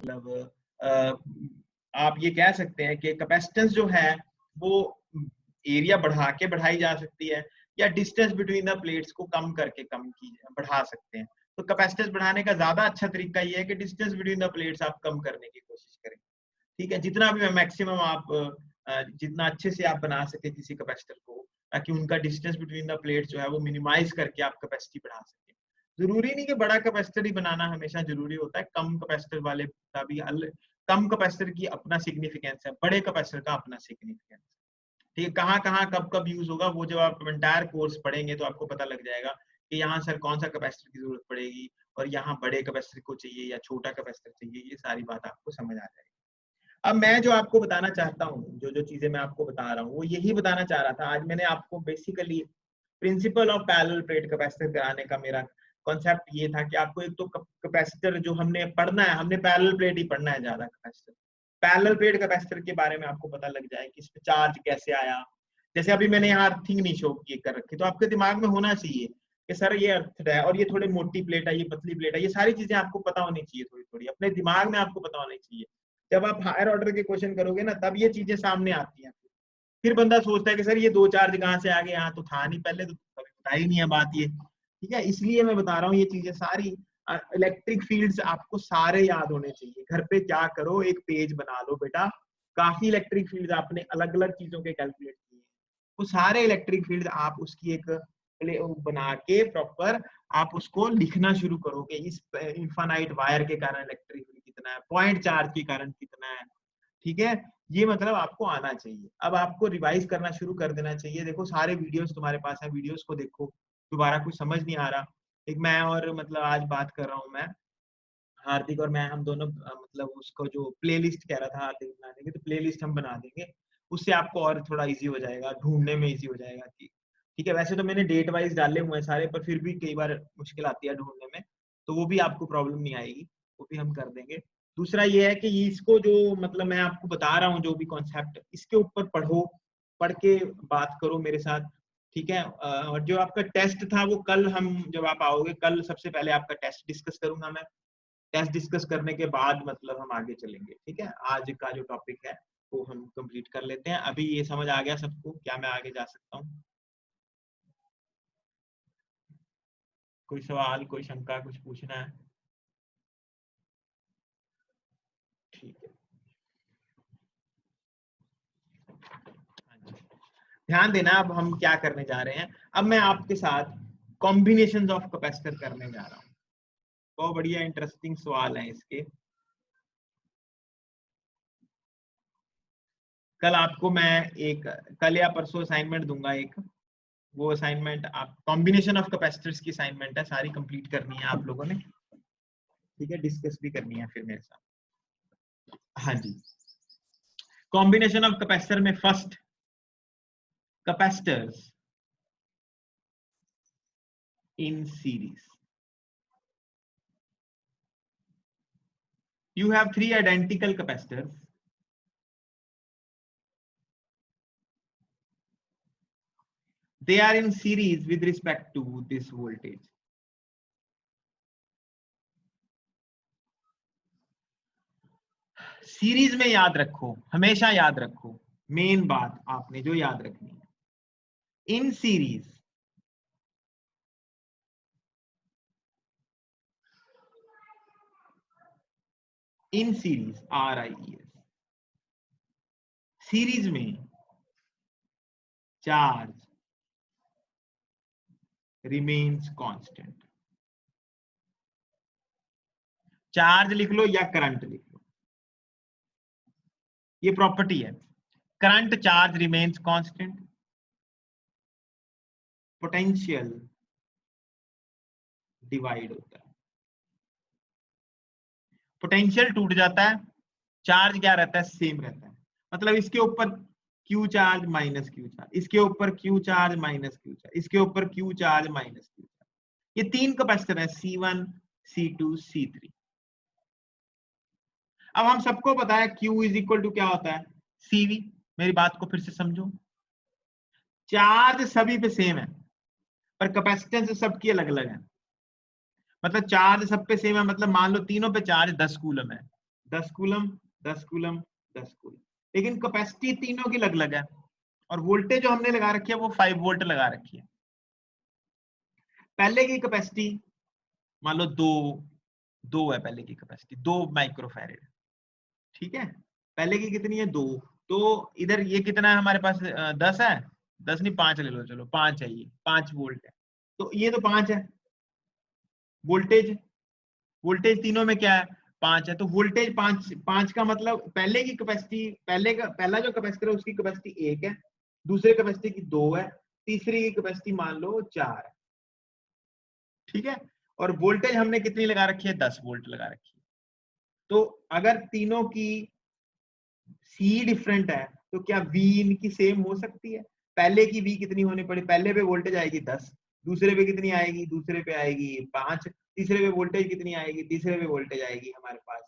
मतलब आप ये कह सकते हैं कि कैपेसिटेंस जो है वो एरिया बढ़ाई जा सकती है, या डिस्टेंस बिटवीन द प्लेट्स को कम करके बढ़ा सकते हैं। तो कैपेसिटेंस बढ़ाने का ज्यादा अच्छा तरीका ये है कि डिस्टेंस बिटवीन द प्लेट्स आप कम करने की कोशिश करें। ठीक है, जितना भी मैक्सिमम आप जितना अच्छे से आप बना सके किसी कैपेसिटर को, ताकि उनका डिस्टेंस बिटवीन द प्लेट्स जो है वो मिनिमाइज करके आप कैपेसिटी बढ़ा सके। जरूरी नहीं कि बड़ा कैपेसिटर ही बनाना हमेशा जरूरी होता है, कम कैपेसिटर वाले का भी कम कैपेसिटर की अपना सिग्निफिकेंस है, बड़े कैपेसिटर का अपना सिग्निफिकेंस। ठीक है, कहाँ कहाँ कब कब यूज होगा वो जब आप एंटायर कोर्स पढ़ेंगे तो आपको पता लग जाएगा कि यहाँ सर कौन सा कैपेसिटर की जरूरत पड़ेगी, और यहाँ बड़े कैपेसिटर को चाहिए या छोटा कैपेसिटर चाहिए, ये सारी बात आपको समझ आ जाएगी। अब मैं जो आपको बताना चाहता हूँ, जो जो चीजें मैं आपको बता रहा हूँ, वो यही बताना चाह रहा था। आज मैंने आपको basically principle of parallel plate capacitor कराने का मेरा कॉन्सेप्ट ये था कि आपको एक तो कैपेसिटर जो हमने पढ़ना है, हमने पैरेलल प्लेट ही पढ़ना है ज्यादा। कैपेसिटर, पैरेलल प्लेट कैपेसिटर के बारे में आपको पता लग जाए कि इसमें चार्ज कैसे आया। जैसे अभी मैंने यहाँ अर्थिंग नहीं शो की कर रखी, तो आपके दिमाग में होना चाहिए कि सर ये अर्थ है और ये थोड़ी मोटी प्लेट है, ये पतली प्लेट है, ये सारी चीजें आपको पता होनी चाहिए, थोड़ी थोड़ी अपने दिमाग में आपको पता होनी चाहिए। जब आप हायर ऑर्डर के क्वेश्चन करोगे ना, तब ये चीजें सामने आती हैं। फिर बंदा सोचता है कि सर ये दो चार्ज कहाँ से आ गए, यहाँ तो था नहीं पहले, तो कभी पता ही नहीं है बात ये। ठीक है, इसलिए मैं बता रहा हूँ ये चीजें सारी। इलेक्ट्रिक फील्ड्स आपको सारे याद होने चाहिए। घर पे क्या करो, एक पेज बना लो बेटा, काफी इलेक्ट्रिक फील्ड्स आपने अलग अलग चीजों के कैलकुलेट किए, वो सारे इलेक्ट्रिक फील्ड आप उसकी एक बना के प्रॉपर आप उसको लिखना शुरू करोगे। इस इन्फानाइट वायर के कारण इलेक्ट्रिक फील्ड कितना है, पॉइंट चार्ज के कारण कितना है। ठीक है, ये मतलब आपको आना चाहिए। अब आपको रिवाइज करना शुरू कर देना चाहिए। देखो सारे वीडियोस तुम्हारे पास हैं, वीडियोस को देखो, दोबारा कुछ समझ नहीं आ रहा, एक मैं और मतलब आज बात कर रहा हूँ, मैं हार्दिक और मैं, हम दोनों मतलब उसको जो प्लेलिस्ट कह रहा था हार्दिक बनाने की, तो प्लेलिस्ट हम बना देंगे, उससे आपको और थोड़ा इजी हो जाएगा, ढूंढने में इजी हो जाएगा कि ठीक है। वैसे तो मैंने डेट वाइज डाले हुए हैं सारे, पर फिर भी कई बार मुश्किल आती है ढूंढने में, तो वो भी आपको प्रॉब्लम नहीं आएगी, वो भी हम कर देंगे। दूसरा ये है कि इसको जो मतलब मैं आपको बता रहा हूँ जो भी कॉन्सेप्ट, इसके ऊपर पढ़ो, पढ़ के बात करो मेरे साथ। ठीक है, और जो आपका टेस्ट था वो कल, हम जब आप आओगे कल सबसे पहले आपका टेस्ट डिस्कस करूंगा मैं। टेस्ट डिस्कस करने के बाद मतलब हम आगे चलेंगे। ठीक है, आज का जो टॉपिक है वो हम कंप्लीट कर लेते हैं। अभी ये समझ आ गया सबको, क्या मैं आगे जा सकता हूँ? कोई सवाल, कोई शंका, कुछ पूछना है? ठीक है, ध्यान देना। अब हम क्या करने जा रहे हैं, अब मैं आपके साथ कॉम्बिनेशंस ऑफ कैपेसिटर करने जा रहा हूँ। बहुत बढ़िया इंटरेस्टिंग सवाल है इसके। कल आपको मैं एक, कल या परसों असाइनमेंट दूंगा एक, वो असाइनमेंट आप कॉम्बिनेशन ऑफ कैपेसिटर्स की असाइनमेंट है, सारी कंप्लीट करनी है आप लोगों ने। ठीक है, डिस्कस भी करनी है फिर मेरे साथ। हाँ जी, कॉम्बिनेशन ऑफ कैपेसिटर में first, capacitors in series. You have three identical capacitors. They are in series with respect to this voltage. Series में याद रखो, हमेशा याद रखो, मेन बात आपने जो याद रखनी है, इन सीरीज RIES, सीरीज में चार्ज रिमेन्स कांस्टेंट। चार्ज लिख लो या करंट लिख लो, ये प्रॉपर्टी है। Current charge remains constant, potential divide होता है, पोटेंशियल टूट जाता है, चार्ज क्या रहता है, सेम रहता है। मतलब इसके ऊपर Q charge minus Q charge, इसके ऊपर Q charge minus Q charge, इसके ऊपर Q charge minus Q charge. ये तीन कैपेसिटर है, C1, C2, C3। अब हम सबको पता है Q इज इक्वल टू क्या होता है, CV। मेरी बात को फिर से समझो, चार्ज सभी पे सेम है पर कैपेसिटेंस सबकी अलग अलग है। मतलब चार्ज सब पे सेम है, मतलब मान लो तीनों पे चार्ज 10 कूलम है, 10 कूलम 10 कूलम 10 कूलम, लेकिन कैपेसिटी तीनों की अलग अलग है और वोल्टेज जो हमने लगा रखी है वो 5 वोल्ट लगा रखी है। पहले की कैपेसिटी मान लो दो है, पहले की कैपेसिटी 2 माइक्रोफैरेड, ठीक है, पहले की कितनी है 2, तो इधर ये कितना है हमारे पास 10 है, 10 नहीं 5 ले लो, चलो 5 है, ये 5 वोल्ट है, तो ये तो 5 है। वोल्टेज वोल्टेज तीनों में क्या है 5 है, तो वोल्टेज 5 का मतलब पहले की कैपेसिटी, पहला जो कैपेसिटर है उसकी कैपेसिटी 1 है, दूसरे कैपेसिटी की 2 है, तीसरी की कैपेसिटी मान लो 4 है, ठीक है, और वोल्टेज हमने कितनी लगा रखी है 10 वोल्ट लगा रखी है। तो अगर तीनों की सी डिफरेंट है तो क्या वी इनकी सेम हो सकती है? पहले की वी कितनी होनी पड़ी, पहले पे वोल्टेज आएगी 10, दूसरे पे कितनी आएगी, दूसरे पे आएगी 5, तीसरे पे वोल्टेज कितनी आएगी, तीसरे पे वोल्टेज आएगी हमारे पास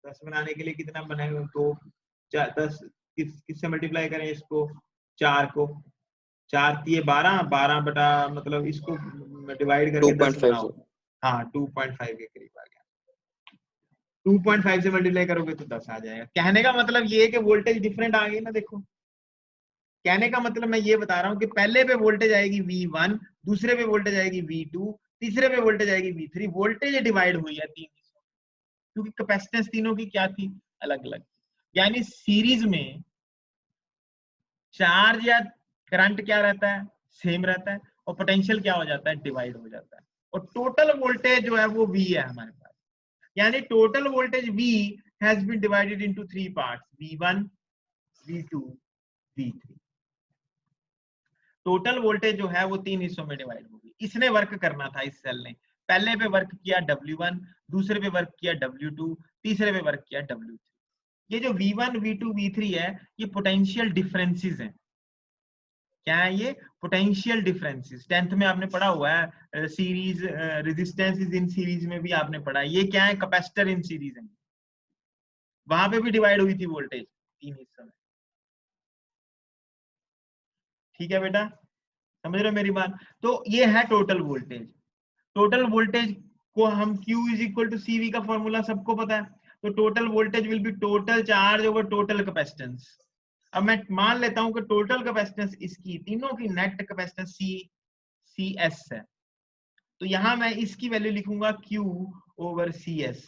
10 बनाने के लिए कितना बनाएंगे तो 10 किससे मल्टीप्लाई करें इसको, 4 को, 4 ये 12, 12 बटा मतलब इसको डिवाइड करके 10 बनाओ, हाँ 2.5 के करीब आ गया, 2.5 से मल्टीप्लाई करोगे तो 10 आ जाएगा। कहने का मतलब ये है कि वोल्टेज डिफरेंट आ गई ना, देखो कहने का मतलब मैं ये बता रहा हूँ कि पहले पे वोल्टेज आएगी V1, दूसरे पे वोल्टेज आएगी V2, तीसरे पे वोल्टेज आएगी V3, वोल्टेज डिवाइड हुई है 3 हिस्सों, क्योंकि कैपेसिटेंस तीनों की क्या थी अलग अलग, यानी सीरीज में चार्ज या करंट क्या रहता है सेम रहता है और पोटेंशियल क्या हो जाता है डिवाइड हो जाता है, और टोटल वोल्टेज जो है वो V है हमारे पास, यानी total voltage V has been divided into 3 parts, V1, V2, V3। Total voltage जो है वो 3 हिस्सों में डिवाइड होगी। इसने वर्क करना था इस सेल ने, पहले पे वर्क किया W1, दूसरे पे वर्क किया W2, तीसरे पे वर्क किया W3। ये जो V1, V2, V3 है ये पोटेंशियल डिफरेंसेस हैं। क्या है ये? Potential differences. 10th में आपने पढ़ा हुआ है, सीरीज रेजिस्टेंस इन सीरीज में भी आपने पढ़ा है। ये क्या है? कैपेसिटर इन सीरीज है। वहां पे भी डिवाइड हुई थी वोल्टेज 3 हिस्सों में। ठीक है बेटा, समझ रहे हो मेरी बात? तो ये है टोटल वोल्टेज। टोटल वोल्टेज को हम Q is equal to CV का फॉर्मूला सबको पता है, तो total voltage will be total charge over total capacitance. अब मैं मान लेता हूं कि टोटल कैपेसिटेंस इसकी तीनों की नेट कैपेसिटेंस CS है, तो यहां मैं इसकी वैल्यू लिखूंगा Q ओवर CS।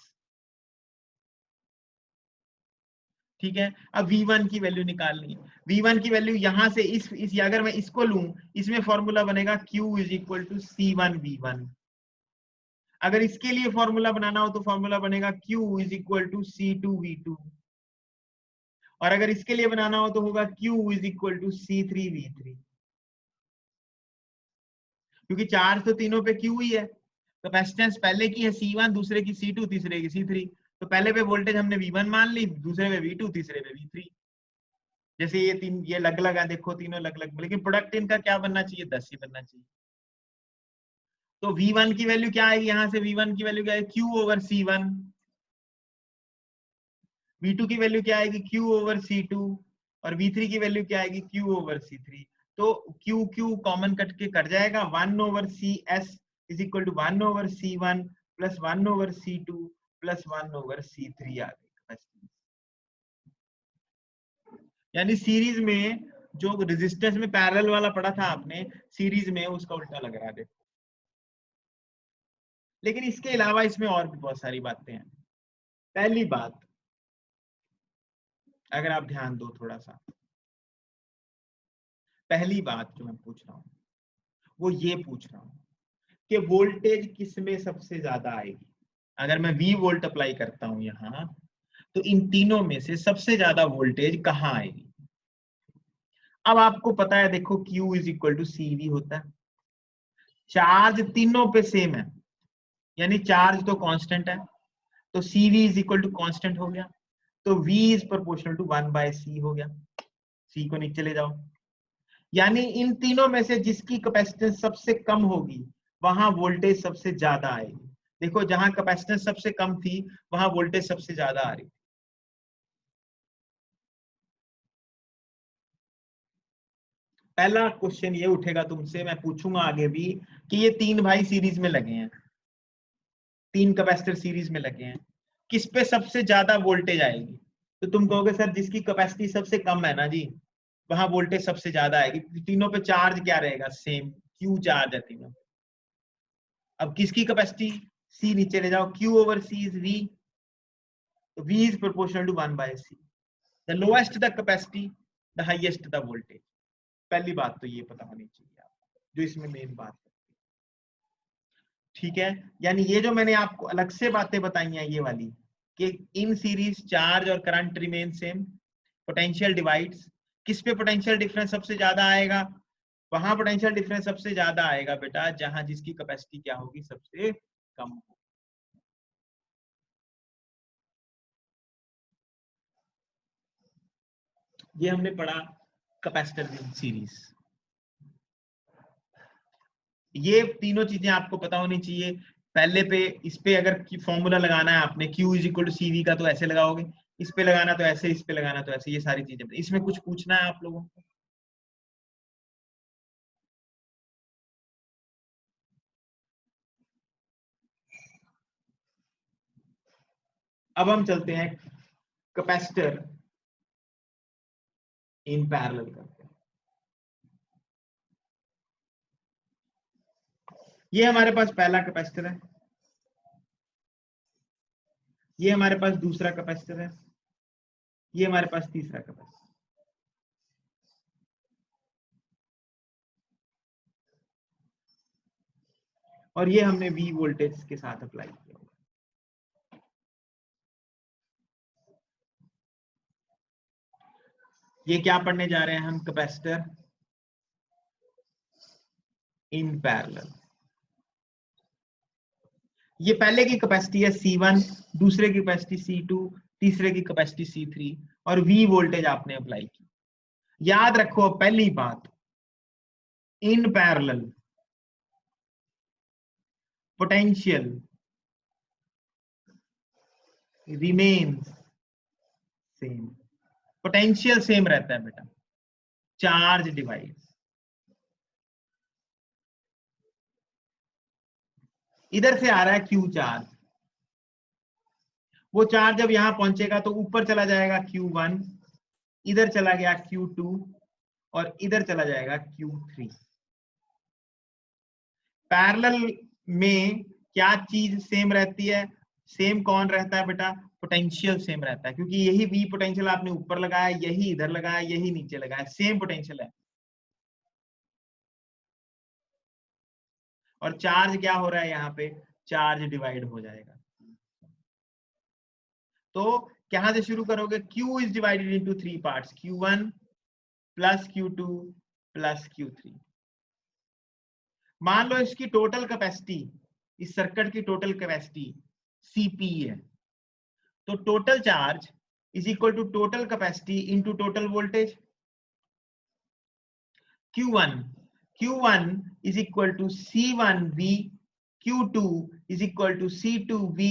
ठीक है, अब V1 की वैल्यू निकालनी है। V1 की वैल्यू यहां से इस अगर मैं इसको लूं, इसमें फॉर्मूला बनेगा Q is equal to C1V1। अगर इसके लिए फॉर्मूला बनाना हो तो फॉर्मूला बनेगा Q is equal to C2V2, और अगर इसके लिए बनाना हो तो होगा Q is equal to C3V3, क्योंकि चार्ज तो तीनों पे Q ही है। कैपेसिटेंस पहले की है C1, दूसरे की C2, तीसरे की C3, तो पहले पे वोल्टेज हमने V1 मान ली, दूसरे पे V2, तीसरे पे V3। जैसे ये तीन ये अलग अलग है, देखो तीनों अलग अलग, लेकिन प्रोडक्ट इनका क्या बनना चाहिए 10 ही बनना चाहिए। तो V1 की वैल्यू क्या आएगी, यहां से V1 की वैल्यू क्या है Q ओवर C1, V2 की वैल्यू क्या आएगी Q ओवर C2, और V3 की वैल्यू क्या आएगी Q ओवर C3। तो Q Q कॉमन कट के कट जाएगा, 1 over CS is equal to 1 over C1 plus 1 over C2 plus 1 over C3 आ गई। यानी सीरीज में जो रेजिस्टेंस में पैरेलल वाला पढ़ा था आपने, सीरीज में उसका उल्टा लग रहा है देखो। लेकिन इसके अलावा इसमें और भी बहुत सारी बातें हैं। पहली बात, अगर आप ध्यान दो थोड़ा सा, पहली बात जो मैं पूछ रहा हूं वो ये पूछ रहा हूं कि वोल्टेज किसमें सबसे ज्यादा आएगी। अगर मैं V वोल्ट अप्लाई करता हूं यहां, तो इन तीनों में से सबसे ज्यादा वोल्टेज कहां आएगी? अब आपको पता है, देखो Q is equal to CV होता है, चार्ज तीनों पे सेम है, यानी चार्ज तो कांस्टेंट है, तो CV is equal to constant हो गया, तो V is proportional to 1/C हो गया। C को नीचे ले जाओ, यानी इन तीनों में से जिसकी कैपेसिटेंस सबसे कम होगी वहां वोल्टेज सबसे ज्यादा आएगी। देखो जहां कैपेसिटेंस सबसे कम थी वहां वोल्टेज सबसे ज्यादा आ रही। पहला क्वेश्चन ये उठेगा तुमसे, मैं पूछूंगा आगे भी, कि ये तीन भाई सीरीज में लगे हैं, तीन कैपेसिटर सीरीज में लगे हैं, किस पे सबसे ज्यादा वोल्टेज आएगी? तो तुम कहोगे सर जिसकी कैपेसिटी सबसे कम है ना जी, वहां वोल्टेज सबसे ज्यादा आएगी। तीनों पे चार्ज क्या रहेगा? सेम, क्यू चार्ज है तीनों। अब किसकी कैपेसिटी? सी, नीचे ले जाओ, Q over C is V, तो V is proportional to 1/c। The lowest the capacity, the highest the voltage. पहली बात तो ये पता होनी चाहिए आपको, जो इसमें मेन बात है। ठीक है, यानी ये जो मैंने आपको अलग से बातें बताई हैं ये वाली, कि इन सीरीज चार्ज और current remain same, potential divides, किस पे पोटेंशियल डिफरेंस सबसे ज्यादा आएगा? वहां पोटेंशियल डिफरेंस सबसे ज्यादा आएगा बेटा जहां जिसकी कैपेसिटी क्या होगी? सबसे कम होगी। ये हमने पढ़ा कैपेसिटर सीरीज। ये तीनों चीजें आपको पता होनी चाहिए। पहले पे इस पे अगर फॉर्मूला लगाना है आपने, Q is equal to C V का, तो ऐसे लगाओगे, इस पे लगाना तो ऐसे, इस पे लगाना तो ऐसे, ये सारी चीजें। इसमें कुछ पूछना है आप लोगों को? अब हम चलते हैं कैपेसिटर इन पैरेलल करते हैं। ये हमारे पास पहला कैपेसिटर है, ये हमारे पास दूसरा कैपेसिटर है, ये हमारे पास तीसरा कैपेसिटर, और ये हमने V वोल्टेज के साथ अप्लाई किया। ये क्या पढ़ने जा रहे हैं हम? Capacitor in parallel. ये पहले की कैपेसिटी है C1, दूसरे की कैपेसिटी C2, तीसरे की कैपेसिटी C3, और V वोल्टेज आपने अप्लाई की। याद रखो पहली बात, in parallel potential remains same. Potential same रहता है बेटा, चार्ज डिवाइड। इधर से आ रहा है Q चार्ज, वो चार्ज जब यहां पहुंचेगा तो ऊपर चला जाएगा Q1, इधर चला गया Q2, और इधर चला जाएगा Q3। पैरेलल में क्या चीज सेम रहती है? सेम कौन रहता है बेटा? पोटेंशियल सेम रहता है, क्योंकि यही V पोटेंशियल आपने ऊपर लगाया, यही इधर लगाया, यही नीचे लगाया, सेम पोटेंशियल है। और चार्ज क्या हो रहा है यहाँ पे? चार्ज डिवाइड हो जाएगा। तो कहां से शुरू करोगे? Q is divided into 3 parts, Q1 plus Q2 plus Q3। मान लो इसकी टोटल कैपेसिटी, इस सर्किट की टोटल कैपेसिटी Cp है, तो total charge is equal to total capacity into total voltage. Q1 is equal to C1V, Q2 is equal to C2V,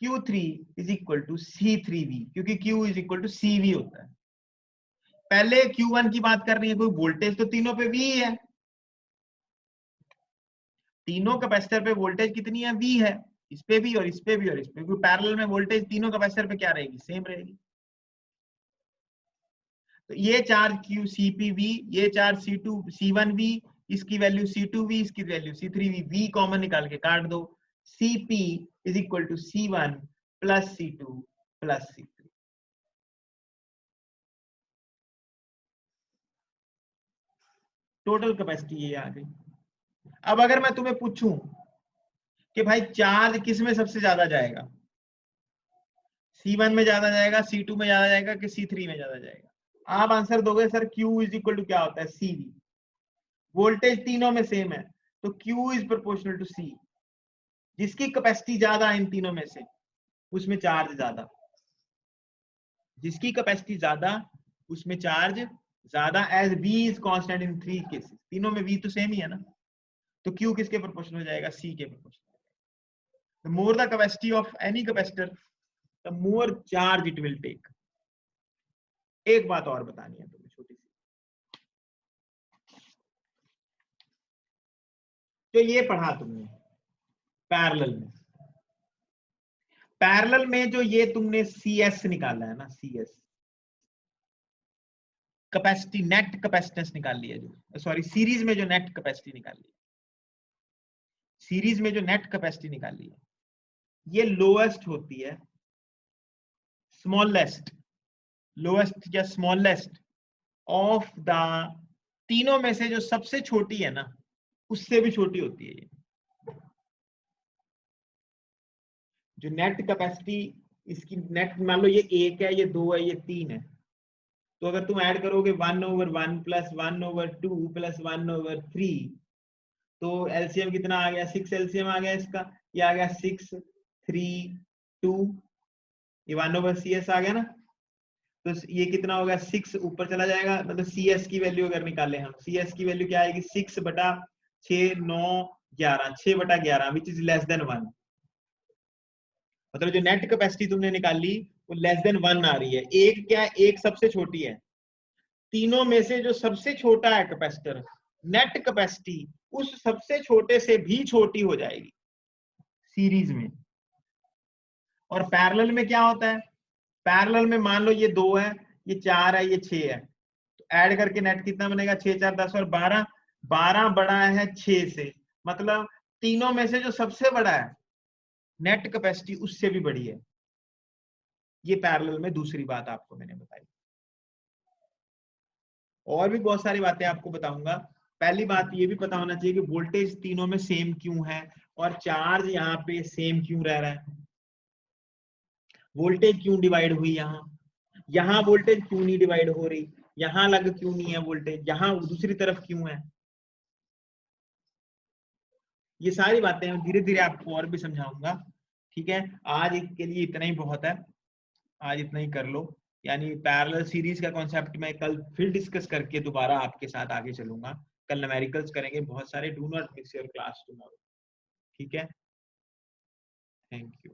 Q3 is equal to C3V, क्योंकि Q is equal to CV होता है। पहले Q1 की बात कर रही है, कोई वोल्टेज तो तीनों पे V है, तीनों कैपेसिटर पे वोल्टेज कितनी है? V है, इस पे भी और इस पे भी और इस पे, क्योंकि पैरेलल में वोल्टेज तीनों कैपेसिटर पे क्या रहेगी? सेम रहेगी। तो ये चार्ज Q CPV, ये चार्ज C2 C1V, इसकी वैल्यू C2V, इसकी वैल्यू C3V, V कॉमन निकाल के काट दो, Cp is equal to C1 plus C2 plus C3। Total capacity ये आ गई। अब अगर मैं तुम्हें पूछूं कि भाई चार्ज किस में सबसे ज्यादा जाएगा? C1 में ज्यादा जाएगा, C2 में ज्यादा जाएगा, कि C3 में ज्यादा जाएगा? आप आंसर दोगे sir Q is equal to क्या होता है? CV। वोल्टेज तीनों में सेम है, तो Q is proportional to C। जिसकी कैपेसिटी ज्यादा इन तीनों में से, उसमें चार्ज ज्यादा। जिसकी कैपेसिटी ज्यादा, उसमें चार्ज ज्यादा, as V is constant in 3 cases. तीनों में V तो सेम ही है ना, तो Q किसके प्रोपोर्शनल हो जाएगा? C के proportional. The more the capacity of any capacitor, the more charge it will take. एक बात और बतानी है तुम्हें छोटी सी, तो ये पढ़ा तुमने पैरेलल में। पैरेलल में जो ये तुमने CS निकाला है ना, CS कैपेसिटी, नेट कैपेसिटेंस निकाल लिया, जो सॉरी सीरीज में जो नेट कैपेसिटी निकाली है, सीरीज में जो नेट कैपेसिटी निकाली है, ये लोएस्ट होती है, स्मॉलेस्ट, लोएस्ट या स्मॉलेस्ट ऑफ द, तीनों में से जो सबसे छोटी है ना, उससे भी छोटी होती है ये जो नेट कैपेसिटी। इसकी नेट मान लो ये 1 है, ये 2 है, ये 3 है, तो अगर तुम ऐड करोगे 1/1 प्लस 1/2 प्लस 1/3, तो एलसीएम कितना आ गया, 6 एलसीएम आ गया इसका, ये आ गया 6 3 2, ये 1/CS आ गया ना, तो ये कितना होगा 6 ऊपर चला जाएगा, मतलब CS की वैल्यू अगर निकाले हम, CS की वैल्यू क्या आएगी 6/6 9 11, 6/11 विच इज लेस देन 1, मतलब जो नेट कैपेसिटी तुमने निकाली वो लेस देन 1 आ रही है। एक क्या, एक सबसे छोटी है, तीनों में से जो सबसे छोटा है कैपेसिटर, नेट कैपेसिटी उस सबसे छोटे से भी छोटी हो जाएगी सीरीज में। और पैरेलल में क्या होता है, पैरेलल में मान लो ये 2 है, ये 4 है, ये 6 है, तो ऐड करके नेट कितना बनेगा, 6 4 10 और 12, 12 बड़ा है 6 से, मतलब तीनों में से जो सबसे बड़ा है नेट कैपेसिटी उससे भी बड़ी है। ये पैरेलल में दूसरी बात आपको मैंने बताई। और भी बहुत सारी बातें आपको बताऊंगा। पहली बात ये भी पता होना चाहिए कि वोल्टेज तीनों में सेम क्यों है और चार्ज यहाँ पे सेम क्यों रह रहा है, वोल्टेज क्यों डिवाइड हुई, यहाँ वोल्टेज क्यों नहीं डिवाइड हो रही, यहाँ अलग क्यों नहीं है वोल्टेज, यहाँ दूसरी तरफ क्यों है। ये सारी बातें मैं धीरे धीरे आपको और भी समझाऊंगा। ठीक है, आज के लिए इतना ही बहुत है, आज इतना ही कर लो। यानी पैरेलल सीरीज का कॉन्सेप्ट मैं कल फिर डिस्कस करके दोबारा आपके साथ आगे चलूंगा। कल न्यूमेरिकल्स करेंगे बहुत सारे। Do not miss your class tomorrow. ठीक है, थैंक यू।